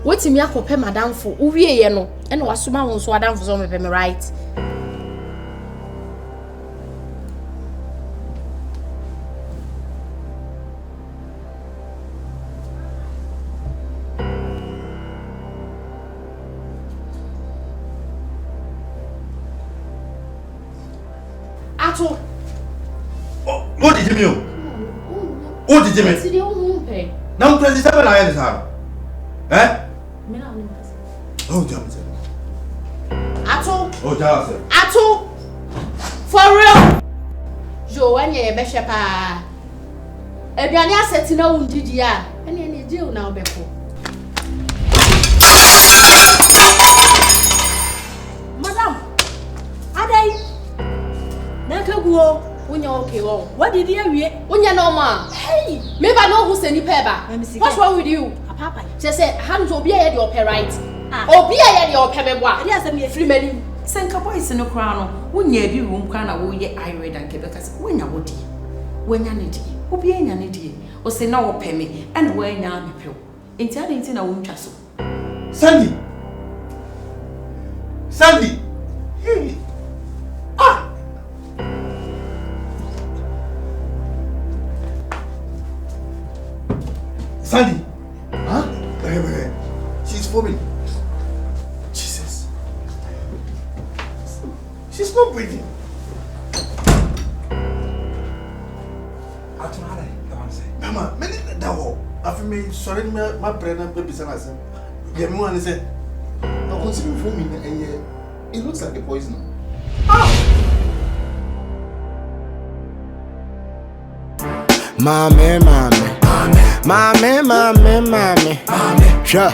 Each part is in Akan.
Wait me akope madam for uwie ye no e na wasoma won so adam for so me right. Ato. Oh, what did you mean? What did you mean? Now, President, I am. Eh? Oh, Johnson. Ato. Oh, Johnson. Ato. For real. Jo, when you be shepa. Eduane aseti na undidi a. Ene ene je una obeko. Madam. Adai. Nakaguo. Unya okay wo. What did you hear? Unya normal. Hey, maybe I know who send you peba. What's wrong with you? Papa. She said, "Hands obi a ye the right. Obi a ye the opebwa." Ade asem ye free many. Senka boys no kra no. Unya bi room kra na wo ye irate and kebe kase. Unya wodi. Wanya ne di. Obi anya ne di. O se na wo peme. And wanya me pio. Enti ade enti na wo ntwa so. Sandy. Sandy. Hey. Ah. Sandy. Huh? Wait. She's foaming. Jesus. She's not breathing. Mama, many that whole. After me, sorry, my brother, baby, son, I said, yeah, me one said, I consider foaming, and it looks like a poison. Mommy. Sure.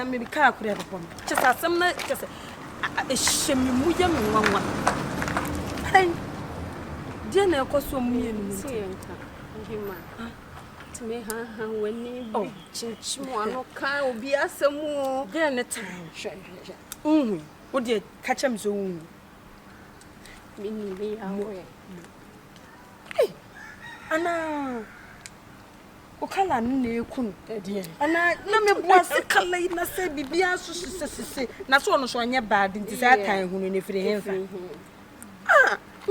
Me car could have upon. Just as some night, just a shame you young one. Hey, Jenna cost me to me, when you no car will be as some more. Then a time. Would you catch him soon? Me, hey, Anna. Okala nne kun ana na me boa se kala na se bibia so se na so no so anya bad nti se atan hunu ne firi hemfa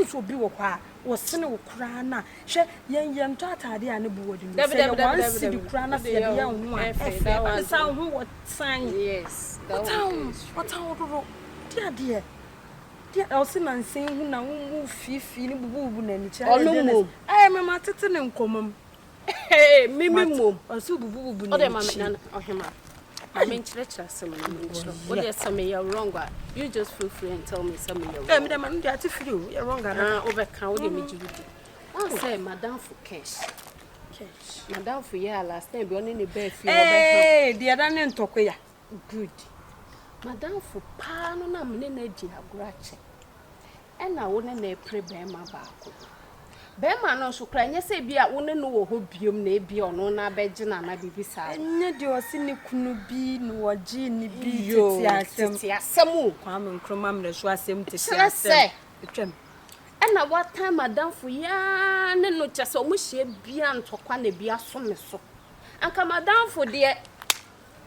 so bi wo kwa wo sene wo kura na hwe yen to atade a ne bu wodi no se wan si di kura na se bia hu a efe sa hu wo san yes what town dia o se man sen hu na hu fifi ni bubu na ni cha me ma tete ne nkomam. Hey, me mom. Osu bubu no. Ode ma me na ohema. I mean church some. What there's some you're wrong. You just feel free and tell me some you're wrong. Me dem man dey free. You're wrong. Over can we me judi. I say madam for cash. Madam for ya last time be on the bed feel over. Hey, the other name tokoya. Good. Madam for pa no na me na gi agorache. E na wo na pray be ma baako. Bema no so kra nya se bia wo ne no wo ho biom na ebia ono na beje na na bibisa nya de o se ne kunu bi no woji ni bi titi asem kwa me nkroma mre so asem titi asem etwem na what time madam fu ya ne no chese o mo hie bia ntokwa na bia so me so anka madam fu de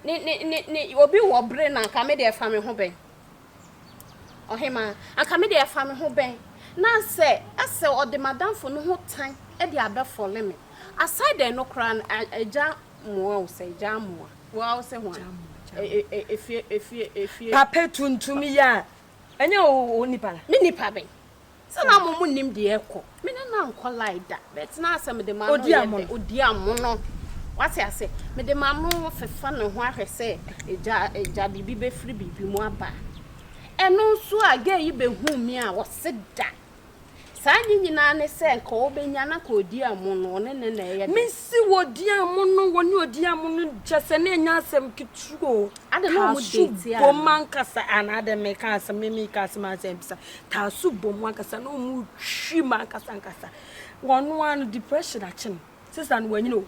ni obi wo bre na anka me de fa me ho ben ohema anka me de fa me ho ben na say ase o de madam for no ho tan e de abe for limit aside the no kran eja mo o say eja mo wa o say ho if papa tuntumi ya enye o nipa la ni nipa ben se na mo nim de ekọ me na nko like that but na ase me de ma no odi amo no what I say me de ma mo fefa no ho ahwese eja bibi be free bibi mo aba eno nso aga yi be hu mi a wo se da sanyi nyina ne se nka obenya na ka odi amo no ne na ye me si wodi amo no woni odi amo no jese na nya asem kitruo ade no mu date ya bom kasa anade me ka asem me ka asem asem bisa ta su bom kasa no mu hwi man kasa wono an depression achen sister no wanyi no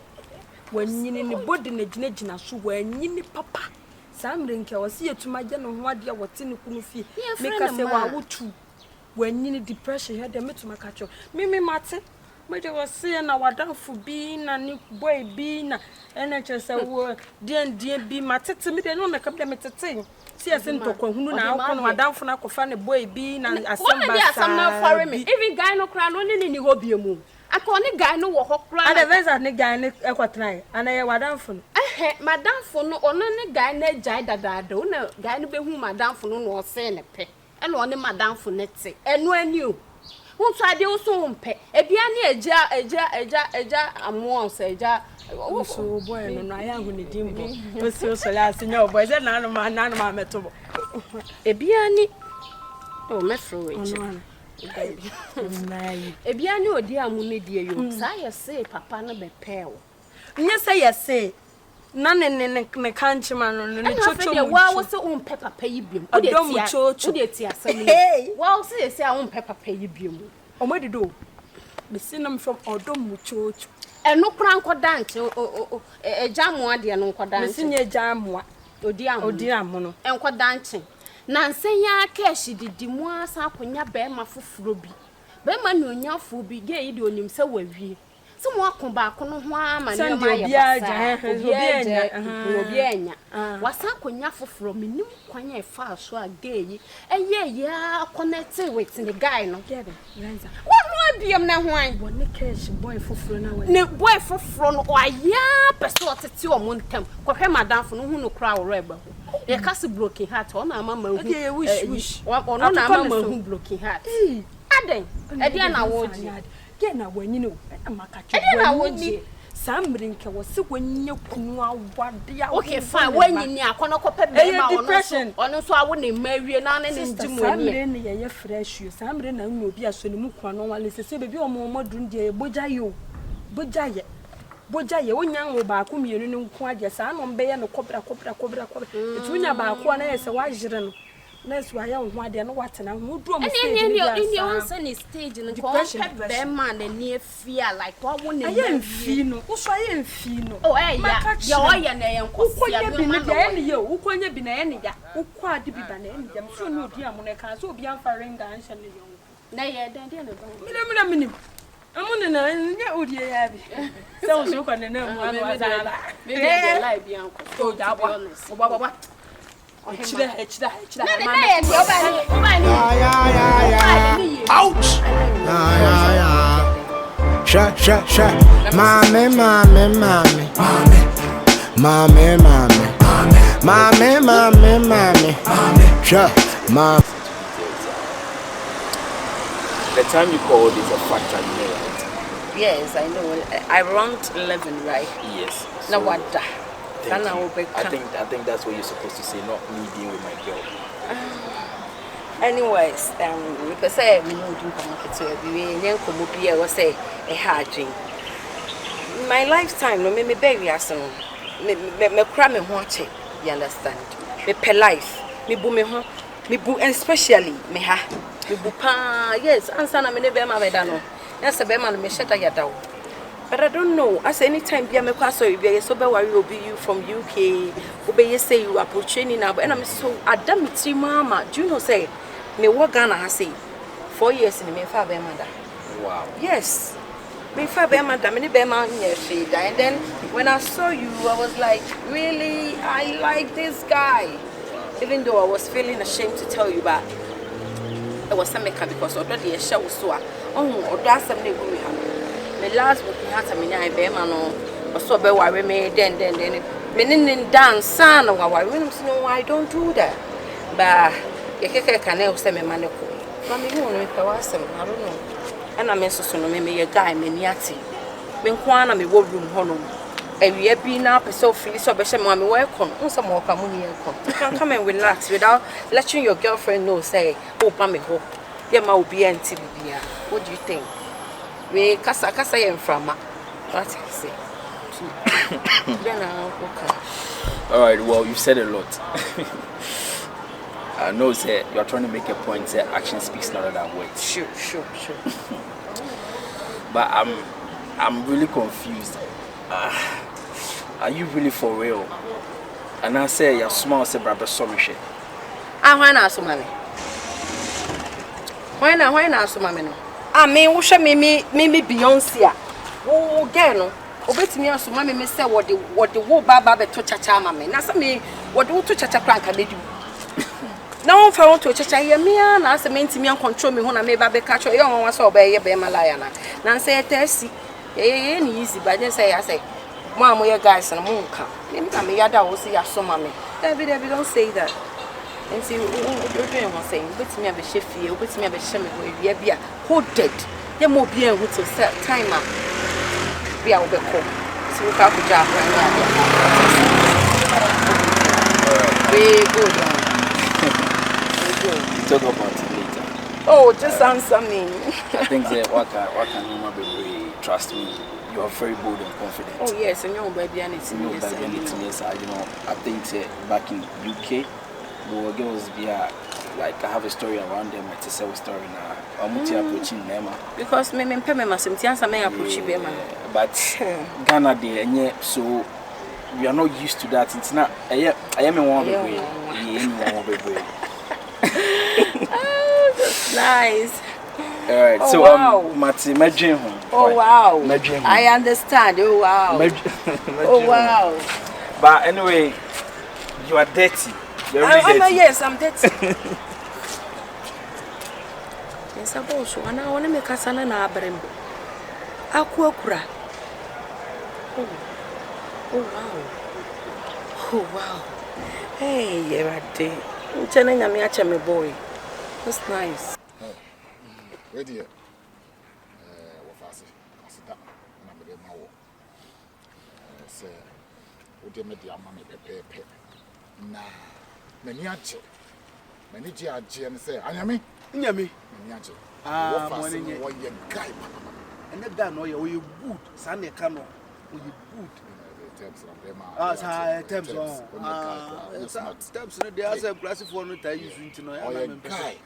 wanyini ne body na gina so wanyini papa samre nke wose yetuma je no ho ade a wote ne kunu fie me ka se wa wotu when you depression here, they met to my catch. Mimi Martin, but you was saying I was down for being a new boy being and I just said, well, dear be my to me, they don't make up them thing. See, I sent to who now come down for a fan a boy being and a some for me. Even guy no crown only in Yobium. I call the guy no walk round. And the vest and the guy equatry, and I was down for Madame for no only guy ne jai that I don't know, guy no be whom Madame for no was saying a pet, and only Madame for netty, and when you. Won't try the also pay. A piano, a more say, so boy, and I am going to dim. Was so last in your boys, and none of my metal. A piano, oh, Metro, a piano, dear Mooney, dear you. I say, Papa, no be pale. Yes, I say. None in the countryman on the church. Why was your own pepper pay beam? Oh, don't church. Hey, well, say, our own pepper pay beam. Oh, what do you do? We seen them from Odom Church. And no crank or dance, a jam one, dear, no dance. Senior jam, what? Oh, dear, mono, and quite dancing. Nancy, ya cash, did the more sap when ya bear my fruby. Bear my new young fool be gay, doing himself with you. Some walk come back on one and was up when ya from me, no quite far so a gay, and yeah, connected with the guy not getting. What might be a now wine? One the cash boy for front, no boy for front, or ya, persuaded to a moon temp, for him, madame for no crowd rebel. A castle broken hat on a mamma, wish, or no, mamma who broken hat. Adding, again, I won't. Get now when you know, I'm a catcher. I won't see. Some drink was so when you what okay, fine. When you near depression, or so I wouldn't marry an and fresh you. Some rain will be a son of Muquano, say, baby, or more modern dear, Bojayo, Bojayo, one young about whom you know quite your son on bay and a cobra. It's when about one as a wise. That's why I want to know what and I'm who in your sunny stage in the depression. Them man and near fear like what wouldn't I am fino. Who's I am fino? Oh, I am who can you be any who quite be banana? I'm sure no dear Monica, so be unfaring dance and the young. Nay, then, I'm on an old year. So you can know one was I like the uncle. Oh, that one. Ouch! Sha. Mommy. Sha. Mom. The time you called is a factor, you know, right? Yes, I know. Around 11, right? Yes. Now what? I think that's what you're supposed to say, not me being with my girl. Anyways, we say we know do come was say a hard drink. My lifetime no me baby aso me cry me watch it, you understand? Me per life, me bu me ho, me bu especially me ha. Me bu pa, yes, answer na me ne be ma be da no. Yes, be ma no me sheta ya da. But I don't know. As any time be a me so you so be worry obi you from UK. Obi you say you are training now, and I'm so adamiti mama. Do you know say me work Ghana has say 4 years in me fa be mother. Wow. Yes. Me fa be mother, me be man and then when I saw you I was like, really I like this guy. Even though I was feeling ashamed to tell you but it was some because already a show so or that's something we have. My last book had a minute, or so be worry me, then, meaning dance, son, or I don't do that. But you can't say me, Manico. Mammy, you want to awesome, I don't know. And I mean, so no, me a guy, me yati. Me kwana me wardroom honor. And we have been up so free, so be mammy welcome. Some more come here. You can come and relax without letting your girlfriend know, say, oh, mammy, hope. Your mouth be empty. What do you think? We kasa yen from what I say. Then all right, well, you've said a lot. I know that you're trying to make a point that action speaks louder than words. Sure. But I'm really confused. Are you really for real? And I say you're small, say brother sorry shit. I want to ask mommy. Why na so mama no? Ah me wo hwe me Beyonce a. Wo get no. Obetimi aso mama me say wo de wo baba beto chacha mama. Na say me wo de wo to chacha kranka bedu. Na won fa won to chacha ye me na say me ntimi an control me ho na me ba be catch ye won wa say obeye be malaya na. Na say tesi. Ye ni easy but then say I say mama ye guys na mo nka. Me yada wo say aso mama. David don't say that. And see, what doing was saying, but me have a chef here, but me have a shame where we are hooded. There more be able to set time up. We are over home. So we can't put job right now. Very good. We'll talk about it later. Oh, just answer me. I think that what can you be trust me. You are very bold and confident. Oh yes, and your baby and it's me. I think back in UK. The girls be like I have a story around them. I tell a story now. I'm approaching them because me pay me masem ti answer me approach be man. But Ghana dey so we are not used to that. It's not. I am one way. Oh, that's nice. All right. Oh, so wow. Mati, imagine home. Oh wow. Imagine home. I understand. Oh wow. Oh wow. But anyway, you are dirty. Yes, I'm dead. Yes, I'm also. And I want to make a son and a brim. Aquakura. Oh, wow. Oh, wow. Hey, you're a day. I'm telling you, I'm a boy. That's nice. Where do you? What fast? I sit down and I'm with my work. Say, what do you make the amount of pay? Nah. Many and say, I am me. Many ah, morning, you guy. And that done, or you good, Sunday canoe, or you good. Steps, they are a glass of one that I use to know. I am guy.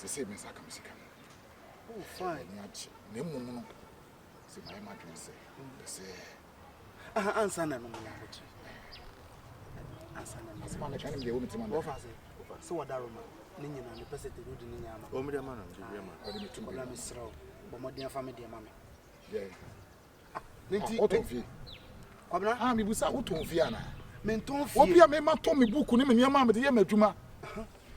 The same as I come. Oh, fine. No, see my madam say, answer no. As man can be woman to my office. So what Daruma, Nina, the president, the Nina, Omida man, the Miss Row, but my dear family, dear mammy. Yeah. What of you? I'm with Sauton Fiana. Menton, Fobia, my Tommy book, and your mamma, the Yamatuma.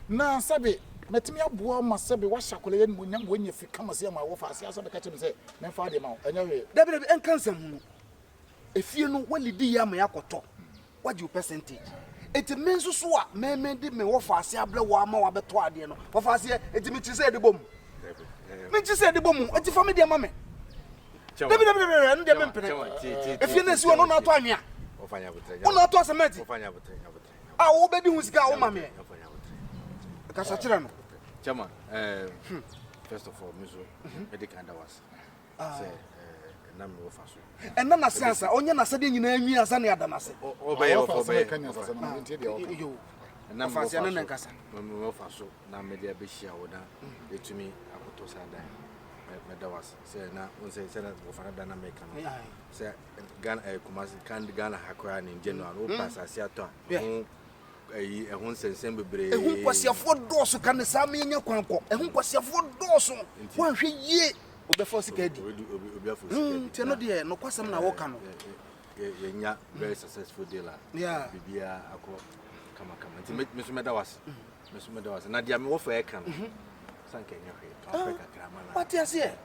Now, Sabi, met me up, my Sabi, was chocolate when you come and see my office. I saw the catch and say, my father, anyway, David and Canson. If you know what you do, Yamayakoto, what you percentage? It means so what may did me offer, say, I blow 1 more about 2 years. Of us here, it means to say the bomb. Means to say the bomb, what's your family, dear mammy? If you know, not to me, or not to us a mate. I will be who's got mammy. Casachirano. Chairman, first of all, Mizu, medical and was. And then a sense, only a sudden you name me as any other master. Obey, and number of Casa. So now, media Bishia would it to me. I would to say that Medawas say now, one say Senate of another American. Say Ghana, can Ghana Hakran in general, pass as Yata. A one sense, who was your 4 doors who can send in your quanko, and who was your 4 doors one ye. Before Sikedi, Teno dear, no question now. You're very successful dealer. Yeah, Bibia, come. Miss Medawas, and Nadia Mofa can. Sank what is here?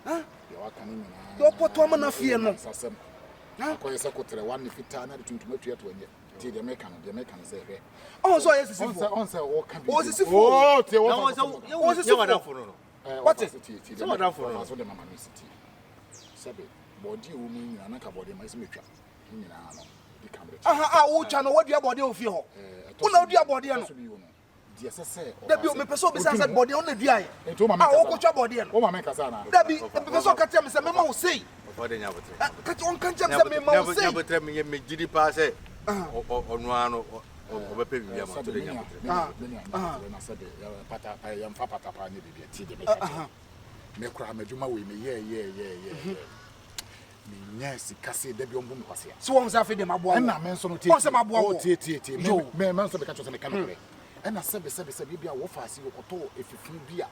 Huh? You're what woman of fear, no. Huh? Secretary, one if it turned to make you to the American say, oh, so yes, what is it for? What is it? Some of for us, what the mamma city. Sabi, body woman, and a body, my smitcha. Ah, channel, what your body of you? Who know your body? Yes, I say, that you may pursue besides that body on the VI. And to my body, oh, my Casana. That be the professor Katam is a memo say. Cut on Katam, never tell me, Giddy pass it on one or pay me. I am Papa Papa. Make crime, Juma with me, yeah. Yes, Cassie, the Biom Passia. So once I feed them a boy, and I mentioned it. Once I'm a boy, Tit, men of the catches and the camera. ɛna sɛbe bia wo fa ase wo kɔtɔ efifu bia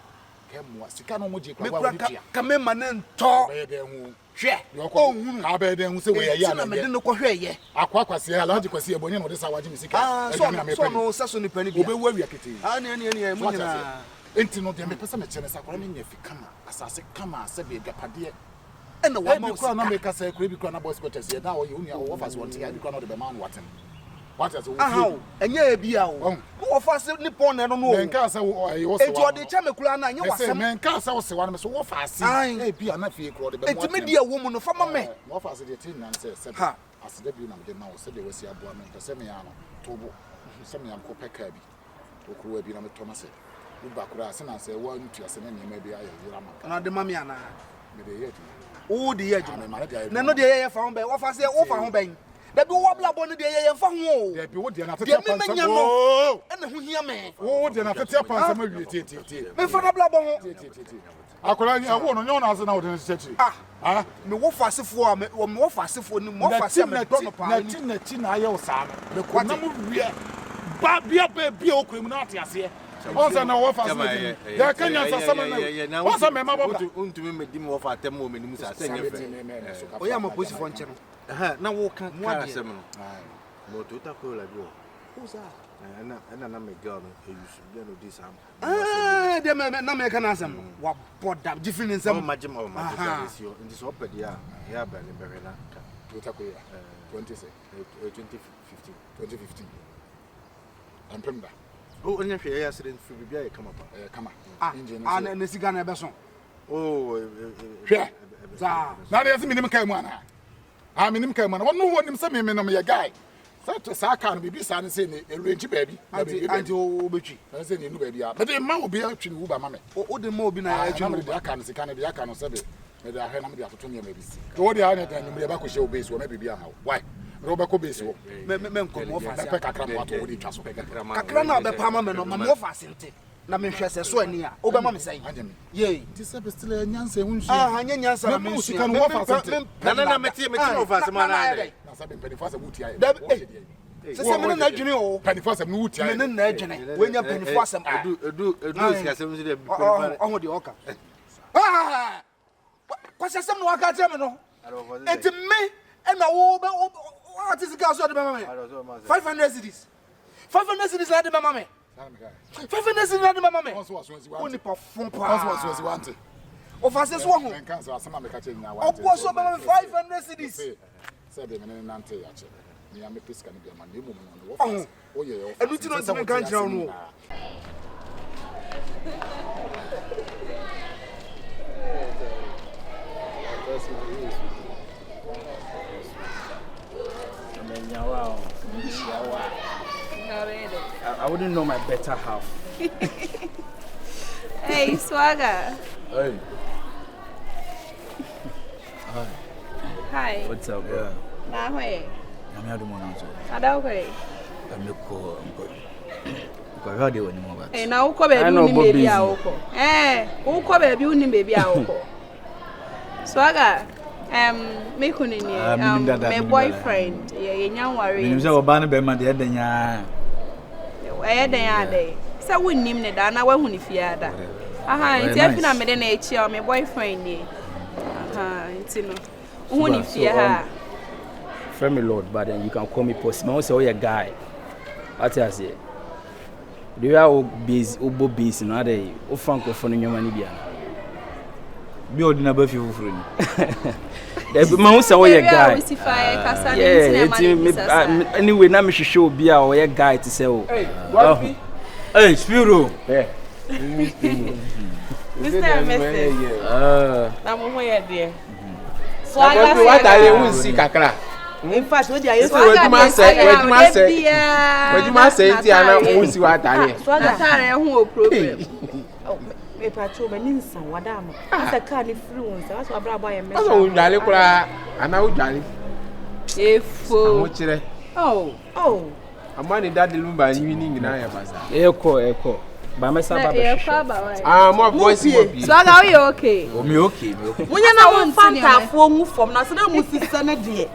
kemwa sika no mo je kwa wa wutia ka me ma ne ntɔ be de hu hwɛ o hunu ka be de hu se we ya na me de no kɔ hwɛ ye akwakwase ya laji kwase e boni no de sa waji mi sika so no saso ni pani bia obe wa wiakete ne mu nyina enti no de me pesa me kyene sa kwara me nya fika ma asase kama sɛbe gapade ɛna wa ma usika na me ka sa kura bi kura na boss quarters ye na wo ye uni wo fa so wonte ya bi kura no de be man watem what is it enye bia wo wo fa se ni pon na no no men ka sa wo se wa eti ode cha me kura na nye wasem men ka sa wo se wa me so wo fa ase bia na fie kura de be eti me dia wo mu no fa ma me wo fa ase de tin nan se ase da bi na me de na wo se de wasi aboa me pese me ya no tobo se me am ko peka bi to kura bi na me to ma se wo ba kura ase na se wo ntu ase na nyema bi ayo yira maka na de ma me ana me de ye o de ye na no de ye fa ho be wo fa se wo fa ho be da bi wo bla bon de ye fa ho da bi wo de na tete pansa mo e na ho hia me wo de na tete pansa ma wi tie me fa na bla bon ho akola ni awo no nyo na ase na wo de sechi me wo fa asefo a me wo fa asefo ni mo fa ase me do no pa na ti na aye wo sa me ko na mo wi ba bia okrem na ate ase onza na wo fa ase ya kanya nsa sama na onza me ma baba untumi medi me wo fa atem mo menimu sa se nye fe o ya mo posi fo nche no na wo ka asem no mo to ta ko la bi o sa na me girl no e use bi no dis am de me na me ka na asem wa boda different nsem ma this yo in this opedi ya ba le bere na ka to ta ko ya 2015 ampemda o nya hwe ya accident fi bibia e kama pa kama engine na siga na be so oh hwe za na de minim kai mu ana minim kai mu ana wonu wonim se me no me guy sa ka no bibi sa ne se ne erenchi baabi anti o betwi na se ne nu baabi a de ma obi atwi ne wuba ma me o de ma obi na ya atwi ne de aka no sika ne de aka no se be me de ahwe na me de atoto ne ma bi si o de ha ne de nyum de ba ko hye obesu o ma bibi aha why roba ko besi wo me nko mo fa ase pe kakra mo ato wo de twa so kakra na be pa ma me no ma mo fa ase nte na me hwɛ sɛ so ani a o be ma me sɛn ye ti se be stile nyansa hunsu anya nyansa na me nsu kan wo fa ase na me ti wo fa ase ma na na sa be penifo ase wuti aye sɛ me na adwene o penifo ase no wuti aye me na adwene we nya penifo ase edu sikasem so de bi ɔho de ɔka kwasɛ sɛm no aka kyerɛ me no enti me ɛna wo what is the gas of the mama? 500 cities. 500 cities like the mama. 500 cities like the mama. Only perform was wanted. Of us as one. And cancer, some of the catching now. Of course, 500 cities. Said the man Nante, actually. I'm a piece can be a man, woman. Oh, yeah, and we do not even country on. I wouldn't know my better half. Hey, Swagger. Hey. Hi. What's up, bro? Nah, wait. I'm here to monitor. I don't know. I'm not cool. Because how do you know about? Hey, now who baby you baby awoko. Who baby you baby awoko. Swagger. Me kunini. My boyfriend. Yeah, you know worry. You say Obana be man dey denya. Dey. Say we nim ne da na wa hu ni fiada. Nti afina me de na echi o my boyfriend ni. Nti no. Hu ni fia ha. Friend me Lord, but then you can call me Post. Man say oh ya guy. What you say? Do you have base obo base no ade o francophone nyoma ni bia. Bi ordinary ba fi fufuru ni. There man say oh ya guy. Yeah, anyway na me hwehwe obi a oh ya guy to say oh. Hey, Spiro. Yeah. Mr. I'm over here. So what are you will see kakra? In fact, what you say, what you must say, Tiana, who see what I am. So problem. Me patrol me ninsa wadama. Asa car ni free that's what bra boy am. Oh, jale kura, ana u jale. Oh. Amani that the lumba ni na ya basa. Eko. Ba me saba be. More boys here. So are you okay? O me okay. Munya na won fantafo ngu fom na so na musisa na de.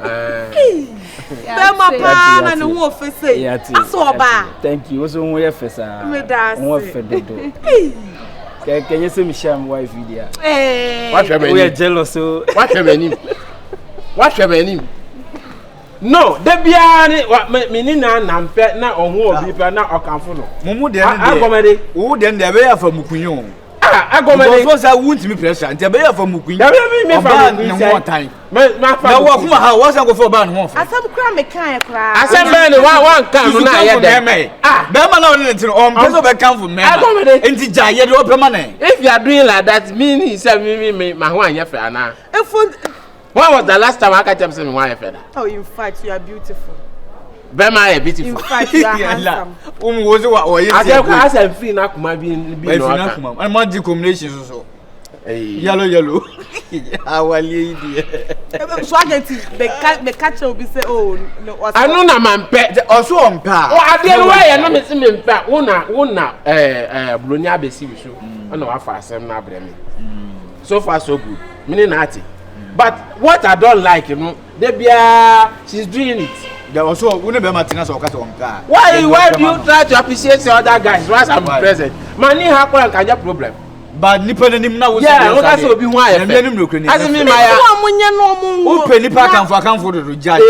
Be ma pa na ne ho ofese. Aso oba. Thank you. So won ye fesa. Me da. Won fedodo. Can you say me share my wife video? What your we are jealous so. What your name? What your name? No, the biane what me ni na mpe na ohun obi pa na okanfo no. Mumu de ne de. Agomede. Wo de ne be ya fa mukunyo. Agomede. So say wunt me pressure. Nti be ya fa mukunyo. Da me fa mukunyo. Na one time. Ma fa. Na wo kuma ha, wo say go for ban ho. Asam kra me kan kra. Asam be ne one kan no na ye dem. Be ma na won nti on person be kan for me. Agomede. Nti ja ye de o pe ma na. If you are doing like that, meaning say me ma ho anya fe ana. When was the last time I catch up saying why feather? Oh, in fact, you are beautiful. Bema is beautiful. In fact, you are handsome. Was what you I said, free na kuma be no kuma. And my combinations so. Yellow. Our lady. Swageti, the catcher will be say, oh, no. I know na man pet also on pa. Oh, I didn't why I know me see me pa. Una Bronya be see so. I know afa asem na breme. So far so good. Meaning nati. But what I don't like, you know, she's doing it. There also wouldn't be Martinez or Cat on car. Why do you try to appreciate the other guys once I'm present? Money happen can have problem. But Nippon and him now, yeah, what will be why I'm looking at me. My penny pack and for account for the judge.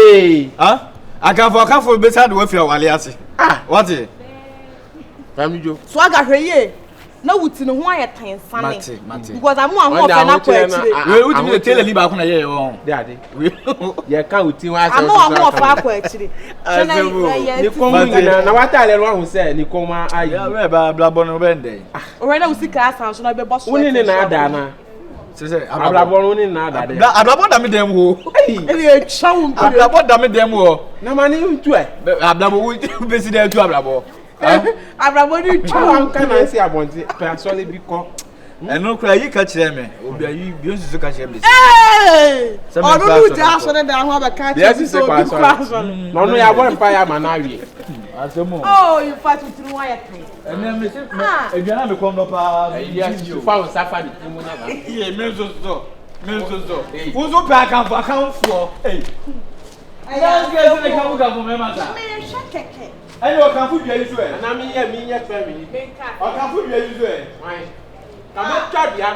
Huh? I can for account for beside the welfare Waliasi. Ah, what is it? Family Joe. Swagger here. No, it's in a white time, Mate. Because I'm more we will tell you about your daddy. Yeah, can't you? I'm more far actually. Now, what I want to say, Nicoma, I Blabon Bende. Already, we see cars, and so I be boss winning in Adana. I'm Blabon in Adana. I'm about them who I'm about them who no money to it. I'm not basically to Ablabo. Abrabodi how can I say about it personally because and no cry you catch them obi you be to catch them eh o no do ja so na da ho ba catch yes so no no ya bon fire man na wie asemo oh in fact you know why time and then me say eduana me come no pa yes you found safari mu na ba yeah me so who so pa kan for eh let's get the can for me mata me shakeke and you can food you so na me here family o can food you so why come try bia